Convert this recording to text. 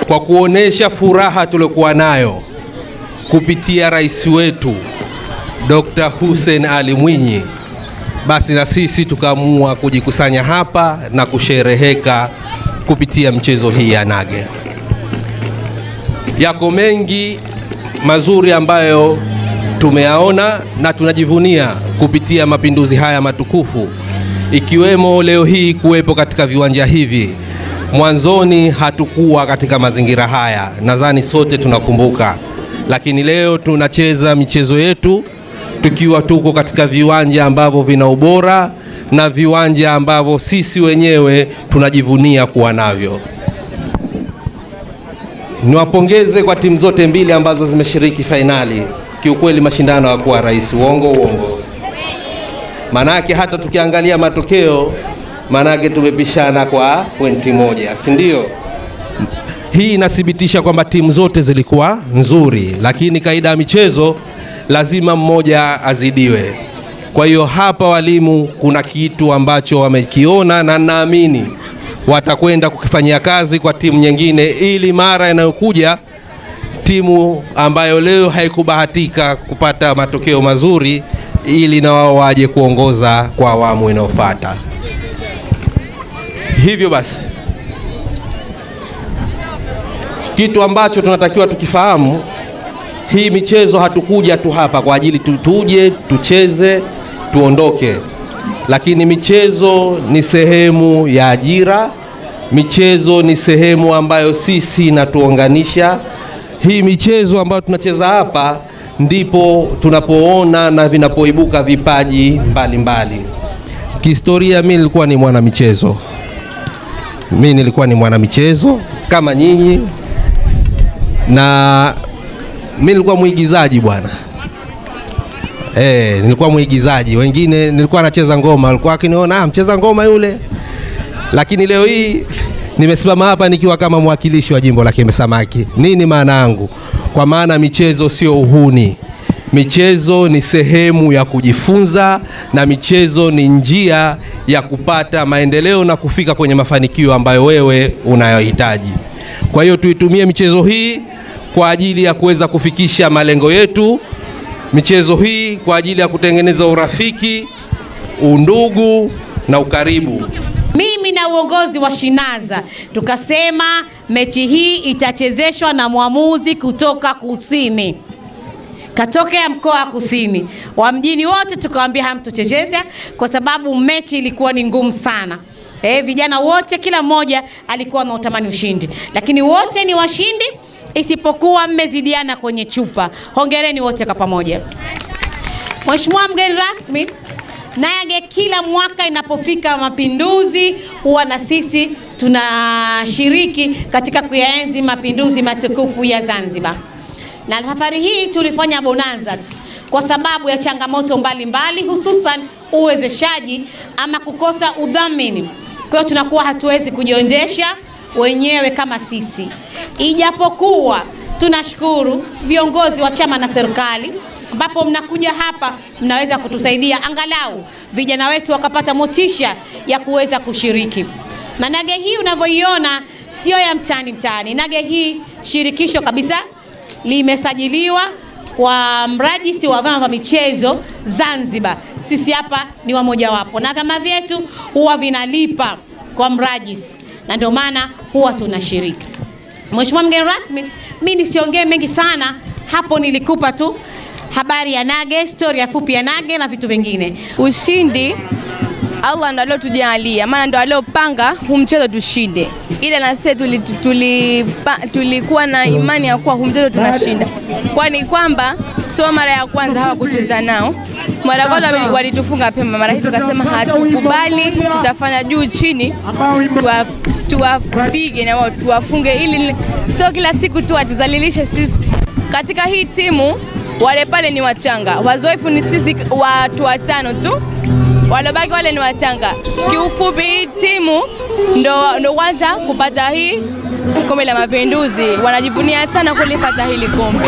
Kwa kuonesha furaha tuliokuwa nayo kupitia rais wetu Dr. Hussein Ali Mwinyi, basi na sisi tukaamua kujikusanya hapa na kushereheka kupitia mchezo hii ya nage. Yako mengi mazuri ambayo tumeyaona na tunajivunia kupitia mapinduzi haya matukufu, ikiwemo leo hii kuwepo katika viwanja hivi. Mwanzoni hatukuwa katika mazingira haya, nadhani sote tunakumbuka, lakini leo tunacheza michezo yetu tukiwa tuko katika viwanja ambavyo vina ubora na viwanja ambavyo sisi wenyewe tunajivunia kuwa navyo. Niwapongeze kwa timu zote mbili ambazo zimeshiriki fainali. Kiukweli mashindano ya kuwa rais, uongo. Manake hata tukiangalia matokeo, manake tumepishana kwa pointi moja, si ndio? Hii inathibitisha kwamba timu zote zilikuwa nzuri, lakini kaida ya michezo lazima mmoja azidiwe. Kwa hiyo hapa walimu kuna kitu ambacho wamekiona na naamini watakwenda kukifanyia kazi kwa timu nyingine, ili mara inayokuja timu ambayo leo haikubahatika kupata matokeo mazuri, ili na wao waje kuongoza kwa awamu inayofuata. Hivyo basi, kitu ambacho tunatakiwa tukifahamu, hii michezo hatukuja tu hapa kwa ajili tuje tucheze tuondoke, lakini michezo ni sehemu ya ajira. Michezo ni sehemu ambayo sisi inatuunganisha. Hii michezo ambayo tunacheza hapa ndipo tunapoona na vinapoibuka vipaji mbalimbali. Kihistoria mimi nilikuwa ni mwanamichezo kama nyinyi, na mimi nilikuwa mwigizaji bwana. Nilikuwa mwigizaji. Wengine nilikuwa nacheza ngoma, walikuwa akiniona mcheza ngoma yule. Lakini leo hii nimesimama hapa nikiwa kama mwakilishi wa jimbo la Kiembe Samaki. Nini maana yangu? Kwa maana michezo sio uhuni. Michezo ni sehemu ya kujifunza, na michezo ni njia ya kupata maendeleo na kufika kwenye mafanikio ambayo wewe unayohitaji. Kwa hiyo tuitumie michezo hii kwa ajili ya kuweza kufikisha malengo yetu. Michezo hii kwa ajili ya kutengeneza urafiki, undugu na ukaribu. Mimi na uongozi wa Shinaza tukasema mechi hii itachezeshwa na mwamuzi kutoka kusini, katokea mkoa wa kusini. Wa mjini wote tukawaambia hamtochezeza kwa sababu mechi ilikuwa ni ngumu sana. Vijana wote kila mmoja alikuwa na utamani ushindi, lakini wote ni washindi isipokuwa mmezidiana kwenye chupa. Hongereni wote kwa pamoja. Mheshimiwa mgeni rasmi, nage kila mwaka inapofika mapinduzi huwa na sisi tunashiriki katika kuyaenzi mapinduzi matukufu ya Zanzibar. Na safari hii tulifanya bonanza tu kwa sababu ya changamoto mbalimbali, hususan uwezeshaji ama kukosa udhamini. Kwa hiyo tunakuwa hatuwezi kujiendesha wenyewe kama sisi. Ijapokuwa tunashukuru viongozi wa chama na serikali ambapo mnakuja hapa mnaweza kutusaidia angalau vijana wetu wakapata motisha ya kuweza kushiriki. Na nage hii unavyoiona sio ya mtaani. Nage hii shirikisho kabisa limesajiliwa kwa mrajisi wa vyama vya michezo Zanzibar. Sisi hapa ni wamoja wapo, na vyama vyetu huwa vinalipa kwa mrajisi, na ndio maana huwa tunashiriki. Mheshimiwa mgeni rasmi, mimi nisiongee mengi sana hapo, nilikupa tu habari ya nage, story ya fupi ya nage na vitu vingine. Ushindi Allah ndo aliotujalia, maana ndo aliopanga huu mchezo tushinde. Ile na sisi tulikuwa na imani ya kuwa huu mchezo tunashinda, kwani kwamba sio mara ya kwanza hawa kucheza nao. Mara ya kwanza walitufunga pema, mara hii tukasema hatukubali, tutafanya juu chini tuwapige na wao tuwafunge, ili sio kila siku tu atuzalilishe sisi. Katika hii timu wale pale ni wachanga, wazoefu ni sisi watu watano tu, walobaki wale ni wachanga. Kiufupi hii timu ndo kwanza kupata hii kombe la mapinduzi, wanajivunia sana kulipata hili kombe.